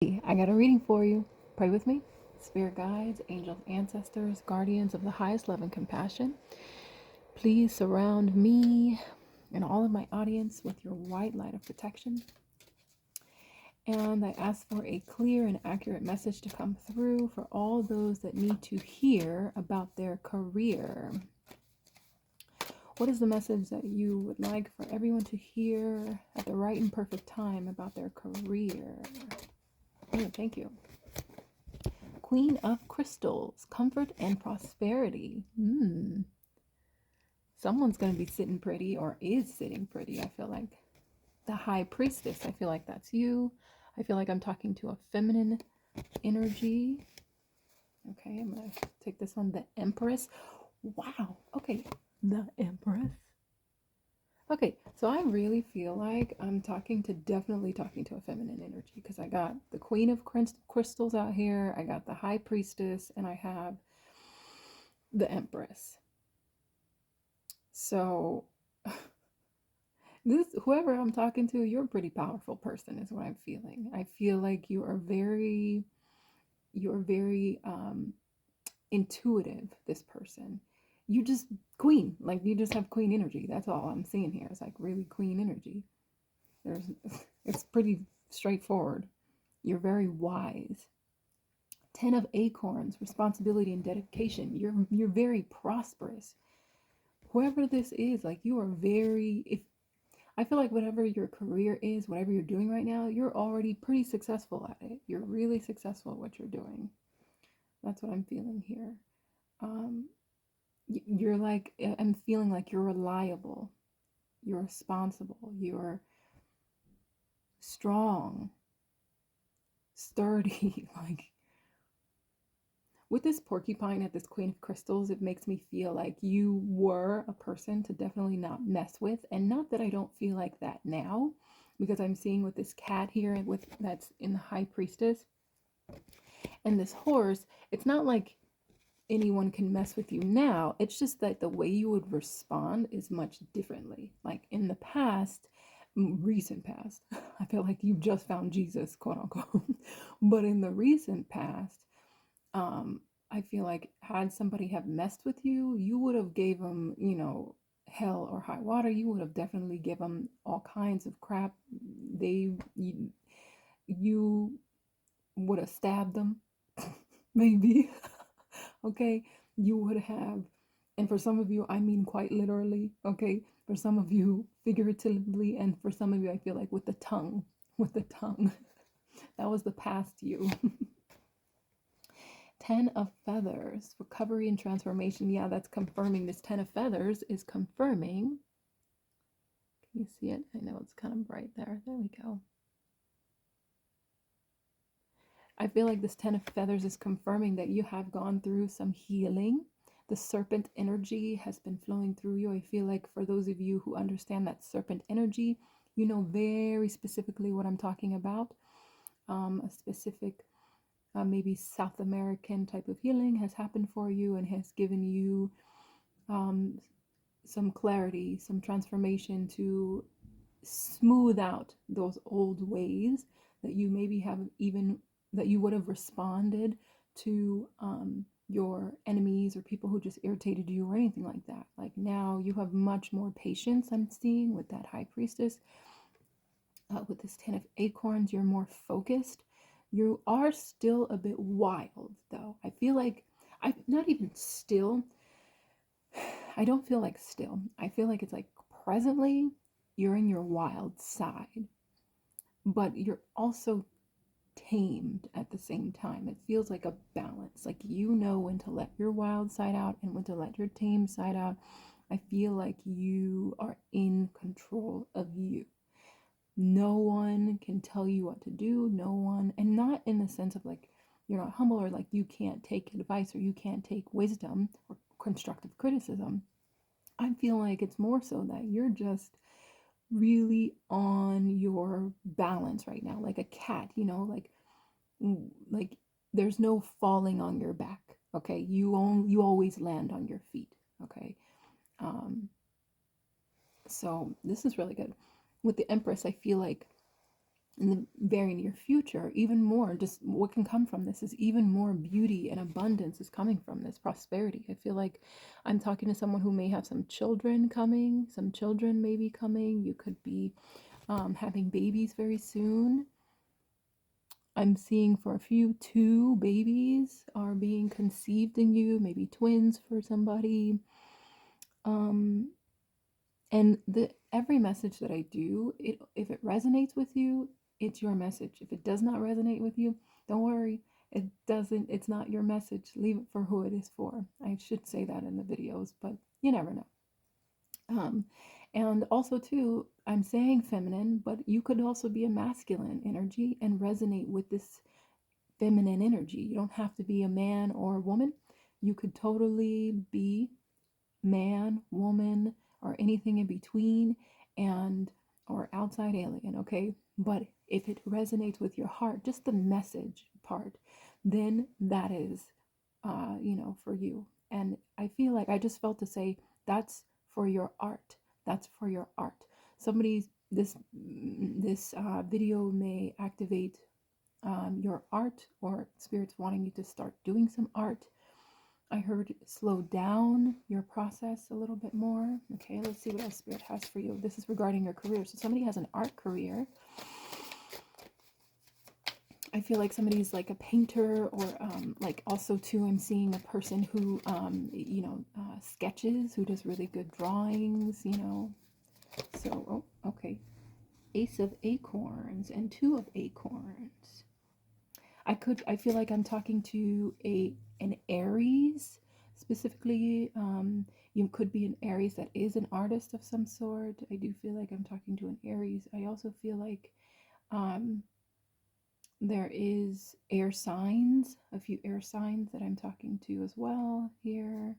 I got a reading for you. Pray with me. Spirit guides, angels, ancestors, guardians of the highest love and compassion, please surround me and all of my audience with your white light of protection. And I ask for a clear and accurate message to come through for all those that need to hear about their career. What is the message that you would like for everyone to hear at the right and perfect time about their career? Oh, thank you. Queen of Crystals, comfort and prosperity. Someone's going to be sitting pretty or is sitting pretty, I feel like. The High Priestess, I feel like that's you. I feel like I'm talking to a feminine energy. Okay, I'm going to take this one, the Empress. Wow, okay, the Empress. Okay, so I really feel like I'm definitely talking to a feminine energy because I got the Queen of Crystals out here, I got the High Priestess, and I have the Empress. So this whoever I'm talking to, you're a pretty powerful person is what I'm feeling. I feel like you're very intuitive, this person. You just queen, like you just have queen energy. That's all I'm seeing here. It's like really queen energy. There's it's pretty straightforward. You're very wise. 10 of acorns, responsibility and dedication. You're very prosperous. Whoever this is, like you are very if I feel like whatever your career is, whatever you're doing right now, you're already pretty successful at it. You're really successful at what you're doing. That's what I'm feeling here. Um, you're like, I'm feeling like you're reliable, you're responsible, you're strong, sturdy. Like with this porcupine at this Queen of Crystals, it makes me feel like you were a person to definitely not mess with. And not that I don't feel like that now, because I'm seeing with this cat here with that's in the High Priestess and this horse, it's not like anyone can mess with you now. It's just that the way you would respond is much differently. Like in the past, recent past, I feel like you just found Jesus, quote unquote. But in the recent past, I feel like had somebody have messed with you, you would have gave them, hell or high water. You would have definitely given them all kinds of crap. You would have stabbed them, maybe. Okay, you would have, and for some of you, I mean quite literally. Okay, for some of you, figuratively, and for some of you, I feel like with the tongue, with the tongue. That was the past you. 10 of feathers, recovery and transformation. Yeah, that's confirming. This 10 of feathers is confirming. Can you see it? I know it's kind of bright there. There we go. I feel like this 10 of feathers is confirming that you have gone through some healing. The serpent energy has been flowing through you. I feel like for those of you who understand that serpent energy, you know very specifically what I'm talking about. A specific maybe South American type of healing has happened for you and has given you um, some clarity, some transformation to smooth out those old ways that you maybe have even that you would have responded to your enemies or people who just irritated you or anything like that. Like now you have much more patience, I'm seeing with that High Priestess. With this 10 of acorns, you're more focused. You are still a bit wild though. I feel like I'm not even still. I don't feel like still. I feel like it's like presently you're in your wild side, but you're also tamed at the same time. It feels like a balance. Like you know when to let your wild side out and when to let your tame side out. I feel like you are in control of you. No one can tell you what to do. No one, and not in the sense of like you're not humble or like you can't take advice or you can't take wisdom or constructive criticism. I feel like it's more so that you're just really on your balance right now, like a cat, like there's no falling on your back. Okay, you always land on your feet. Okay, um, so this is really good. With the Empress, I feel like in the very near future, even more, just what can come from this is even more beauty and abundance is coming from this prosperity. I feel like I'm talking to someone who may have some children coming, some children may be coming. You could be having babies very soon. I'm seeing for a few, 2 babies are being conceived in you, maybe twins for somebody. And every message that I do, if it resonates with you, it's your message. If it does not resonate with you, don't worry. It's not your message. Leave it for who it is for. I should say that in the videos, but you never know. And also too, I'm saying feminine, but you could also be a masculine energy and resonate with this feminine energy. You don't have to be a man or a woman. You could totally be man, woman, or anything in between, and or outside alien, okay? But if it resonates with your heart, just the message part, then that is, for you. And I feel like I just felt to say that's for your art. That's for your art. Somebody's this video may activate your art, or spirits wanting you to start doing some art. I heard slow down your process a little bit more. Okay, let's see what else Spirit has for you. This is regarding your career. So somebody has an art career. I feel like somebody's like a painter, or like also too, I'm seeing a person who, sketches, who does really good drawings, So, oh, okay. Ace of Acorns and 2 of Acorns. I feel like I'm talking to an Aries specifically. You could be an Aries that is an artist of some sort. I do feel like I'm talking to an Aries. I also feel like there is air signs, a few air signs that I'm talking to as well here.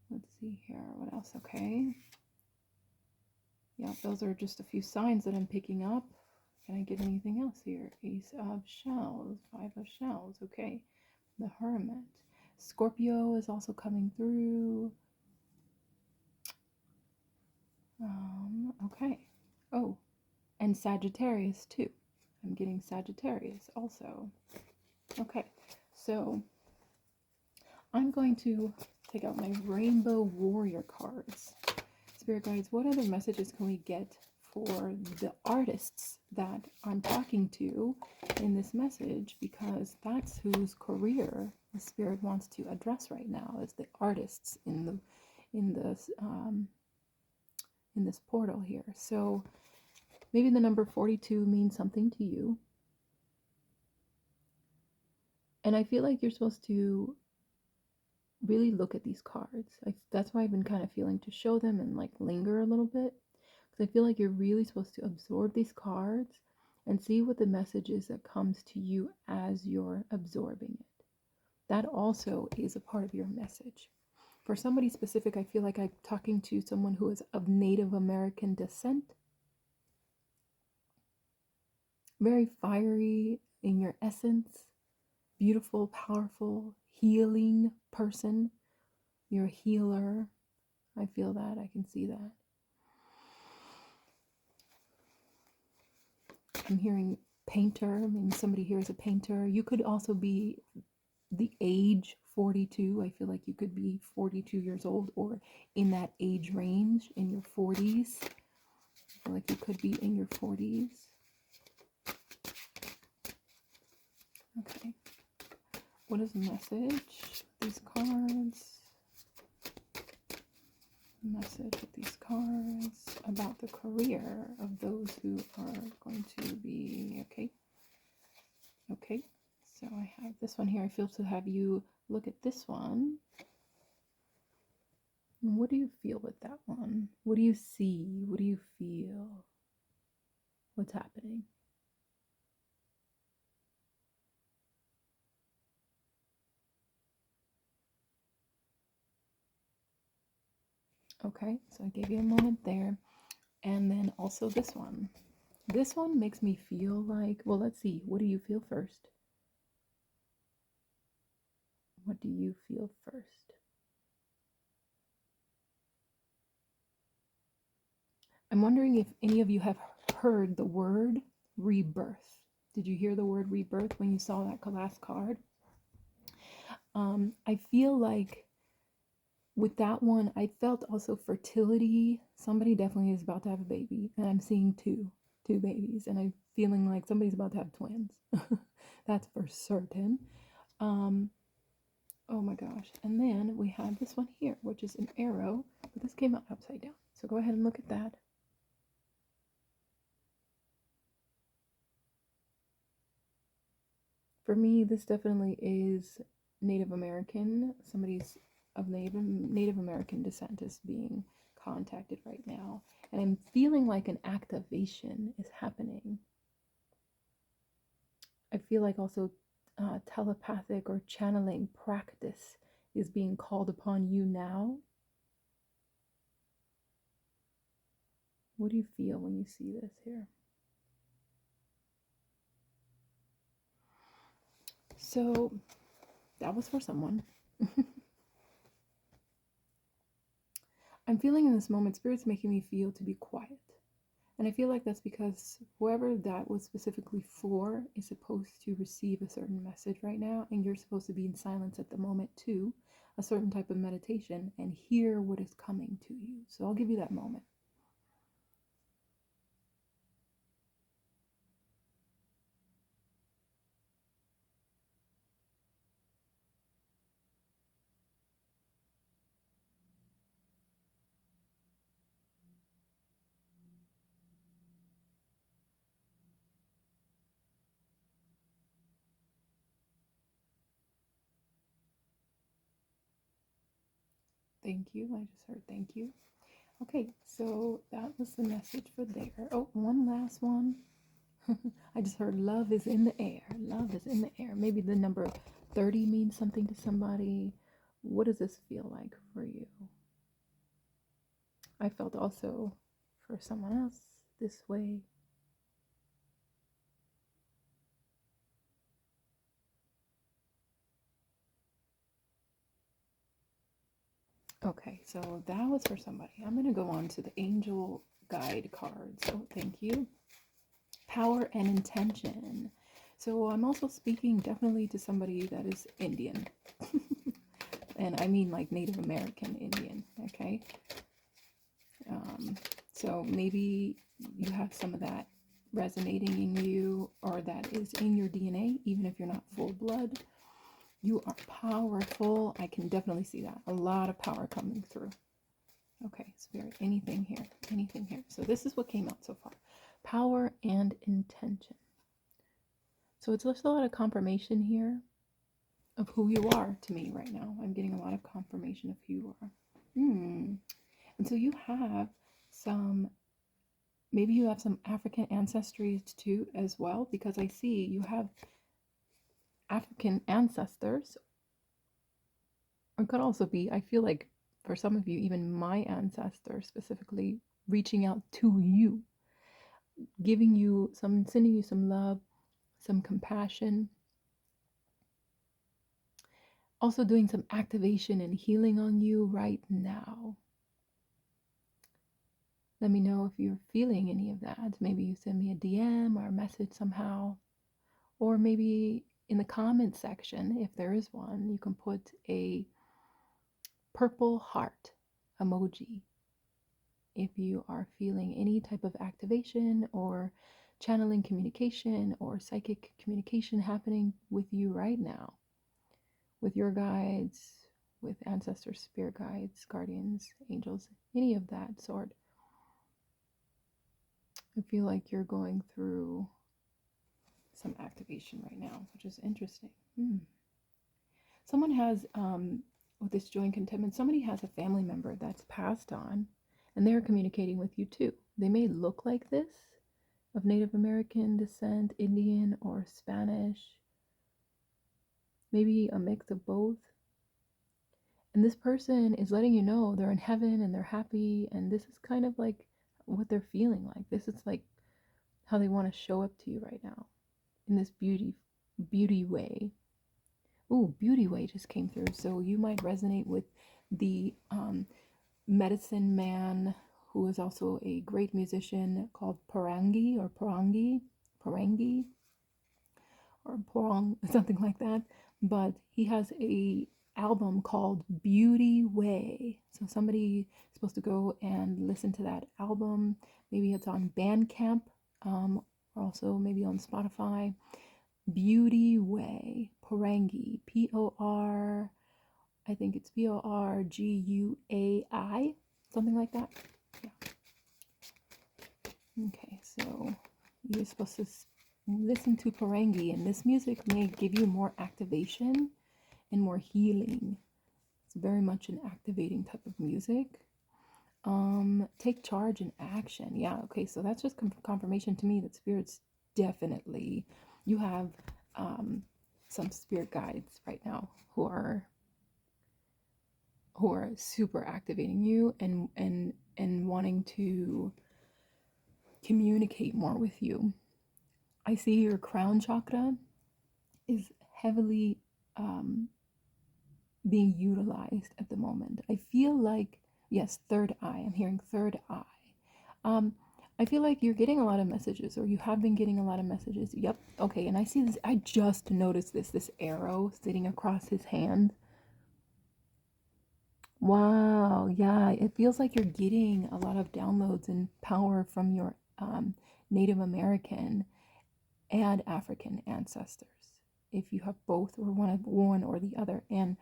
Let's see here, what else? Okay. Yeah, those are just a few signs that I'm picking up. Can I get anything else here? Ace of Shells, 5 of Shells, okay. The Hermit. Scorpio is also coming through. Okay. Oh, and Sagittarius too. I'm getting Sagittarius also. Okay, so I'm going to take out my Rainbow Warrior cards. Spirit guides, what other messages can we get for the artists that I'm talking to in this message? Because that's whose career the Spirit wants to address right now, is the artists in this portal here. So maybe the number 42 means something to you. And I feel like you're supposed to really look at these cards. That's why I've been kind of feeling to show them and like linger a little bit. Because I feel like you're really supposed to absorb these cards and see what the message is that comes to you as you're absorbing it. That also is a part of your message. For somebody specific, I feel like I'm talking to someone who is of Native American descent. Very fiery in your essence. Beautiful, powerful, healing person. You're a healer. I feel that. I can see that. I'm hearing painter. I mean, somebody here is a painter. You could also be the age 42. I feel like you could be 42 years old or in that age range, in your 40s. I feel like you could be in your 40s. Okay. What is the message? These cards. Message with these cards about the career of those who are going to be, okay, so I have this one here. I feel to have you look at this one. And what do you feel with that one? What do you see? What do you feel? What's happening? Okay, so I gave you a moment there. And then also this one. This one makes me feel like, well, let's see. What do you feel first? What do you feel first? I'm wondering if any of you have heard the word rebirth. Did you hear the word rebirth when you saw that last card? I feel like with that one, I felt also fertility. Somebody definitely is about to have a baby, and I'm seeing two babies, and I'm feeling like somebody's about to have twins. That's for certain. Um, oh my gosh. And then we have this one here, which is an arrow, but this came out upside down. So go ahead and look at that. For me, this definitely is Native American. Somebody's of Native American descent is being contacted right now. And I'm feeling like an activation is happening. I feel like also telepathic or channeling practice is being called upon you now. What do you feel when you see this here? So that was for someone. I'm feeling in this moment, Spirit's making me feel to be quiet. And I feel like that's because whoever that was specifically for is supposed to receive a certain message right now, and you're supposed to be in silence at the moment too, a certain type of meditation, and hear what is coming to you. So I'll give you that moment. Thank you. I just heard thank you. Okay, so that was the message for there. Oh, one last one. I just heard love is in the air. Love is in the air. Maybe the number 30 means something to somebody. What does this feel like for you? I felt also for someone else this way. Okay, so that was for somebody. I'm going to go on to the angel guide card. So thank you. Power and intention. So I'm also speaking definitely to somebody that is Indian. And I mean like Native American Indian, okay? So maybe you have some of that resonating in you, or that is in your DNA, even if you're not full blood. You are powerful. I can definitely see that. A lot of power coming through. Okay, Spirit, anything here? Anything here? So this is what came out so far. Power and intention. So it's just a lot of confirmation here of who you are to me right now. I'm getting a lot of confirmation of who you are. And so you have some, maybe you have some African ancestry too as well, because I see you have African ancestors. It could also be, I feel like for some of you, even my ancestors specifically reaching out to you, giving you some, sending you some love, some compassion, also doing some activation and healing on you right now. Let me know if you're feeling any of that. Maybe you send me a DM or a message somehow, or maybe in the comment section, if there is one, you can put a purple heart emoji if you are feeling any type of activation or channeling communication or psychic communication happening with you right now, with your guides, with ancestors, spirit guides, guardians, angels, any of that sort. I feel like you're going through some activation right now, which is interesting. Someone has, with this joint contentment, somebody has a family member that's passed on, and they're communicating with you too. They may look like this, of Native American descent, Indian, or Spanish, maybe a mix of both. And this person is letting you know they're in heaven and they're happy, and this is kind of like what they're feeling like. This is like how they want to show up to you right now in this beauty way. Ooh, beauty way just came through. So you might resonate with the medicine man who is also a great musician called Parangi or Porong, something like that. But he has a album called Beauty Way. So somebody is supposed to go and listen to that album. Maybe it's on Bandcamp, also maybe on Spotify. Beauty Way, Parangi, P-O-R, I think it's Porguai, something like that. Yeah. Okay, so you're supposed to listen to Parangi, and this music may give you more activation and more healing. It's very much an activating type of music. Take charge and action. Yeah, okay, so that's just confirmation to me that spirits definitely, you have some spirit guides right now who are super activating you and wanting to communicate more with you. I see your crown chakra is heavily being utilized at the moment. I feel like, yes, third eye. I'm hearing third eye. I feel like you're getting a lot of messages, or you have been getting a lot of messages. Yep. Okay. And I see this. I just noticed this arrow sitting across his hand. Wow. Yeah. It feels like you're getting a lot of downloads and power from your Native American and African ancestors. If you have both or one or the other. And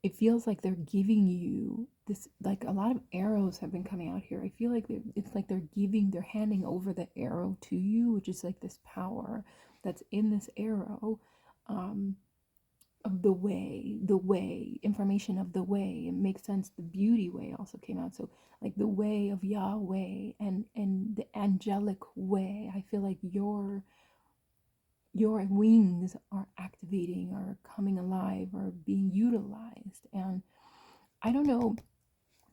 it feels like they're giving you this, like a lot of arrows have been coming out here. I feel like it's like they're handing over the arrow to you, which is like this power that's in this arrow, of the way, information of the way. It makes sense. The beauty way also came out. So like the way of Yahweh and the angelic way. I feel like your wings are activating or coming alive or being utilized. And I don't know,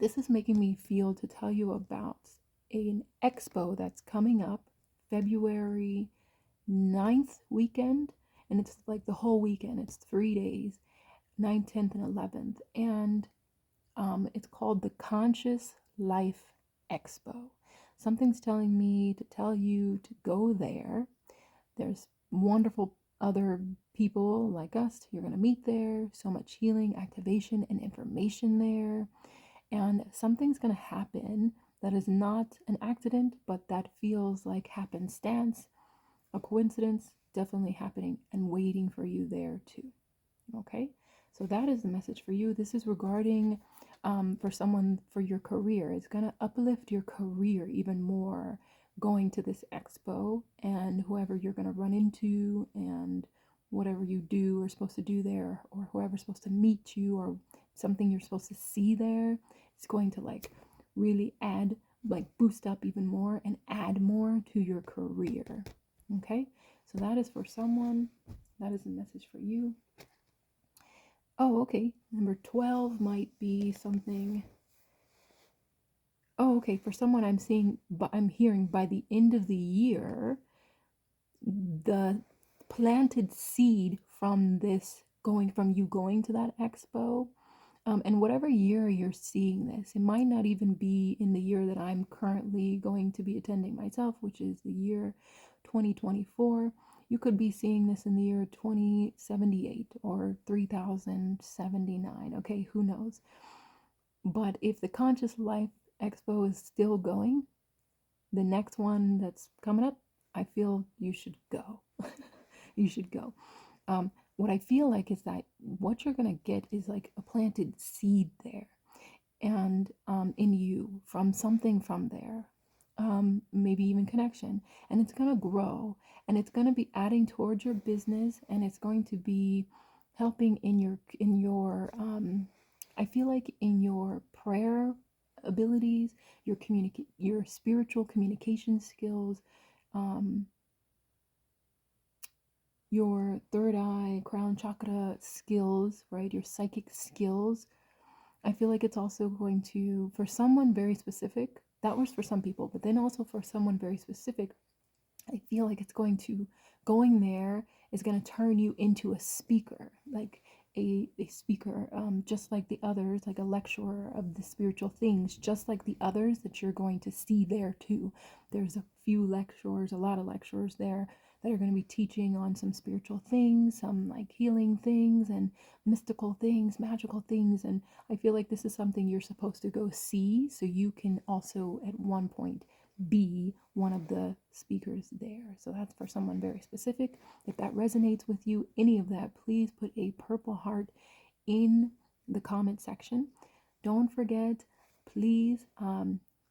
this is making me feel to tell you about an expo that's coming up February 9th weekend. And it's like the whole weekend, it's 3 days, 9th, 10th, and 11th. And it's called the Conscious Life Expo. Something's telling me to tell you to go there. There's wonderful other people like us you're going to meet there. So much healing, activation, and information there. And something's going to happen that is not an accident, but that feels like happenstance, a coincidence, definitely happening and waiting for you there too. Okay, so that is the message for you. This is regarding for someone, for your career. It's going to uplift your career even more going to this expo, and whoever you're going to run into and whatever you do or supposed to do there, or whoever's supposed to meet you, or something you're supposed to see there, it's going to like really add, like boost up even more and add more to your career. Okay, so that is for someone. That is a message for you. Oh, okay. Number 12 might be something. Oh, okay. For someone I'm seeing, but I'm hearing by the end of the year, the planted seed from this going to that expo, and whatever year you're seeing this, it might not even be in the year that I'm currently going to be attending myself, which is the year 2024. You could be seeing this in the year 2078 or 3079. Okay, who knows? But if the Conscious Life Expo is still going, the next one that's coming up, I feel you should go. You should go. What I feel like is that what you're going to get is like a planted seed there, and in you, from something from there, maybe even connection, and it's going to grow, and it's going to be adding towards your business, and it's going to be helping in your I feel like in your prayer abilities, your spiritual communication skills, your third eye, crown chakra skills, right? Your psychic skills. I feel like it's also going to, for someone very specific, that was for some people, but then also for someone very specific, I feel like it's going there is going to turn you into a speaker. Like a speaker, just like the others, like a lecturer of the spiritual things, just like the others that you're going to see there too. There's a few lecturers, a lot of lecturers there that are going to be teaching on some spiritual things, some like healing things and mystical things, magical things. And I feel like this is something you're supposed to go see so you can also at one point be one of the speakers there. So that's for someone very specific. If that resonates with you, any of that, please put a purple heart in the comment section. Don't forget, please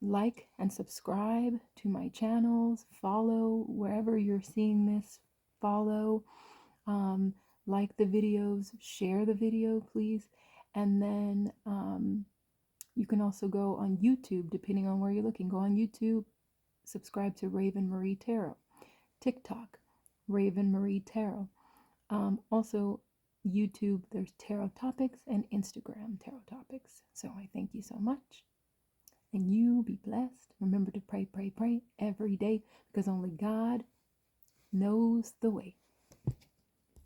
like and subscribe to my channels. Follow wherever you're seeing this. Follow, like the videos, share the video, please. And then you can also go on YouTube, depending on where you're looking. Go on YouTube, subscribe to Raven Marie Tarot. TikTok, Raven Marie Tarot. Also, YouTube, there's Tarot Topics, and Instagram, Tarot Topics. So I thank you so much. And you be blessed. Remember to pray, pray, pray every day because only God knows the way.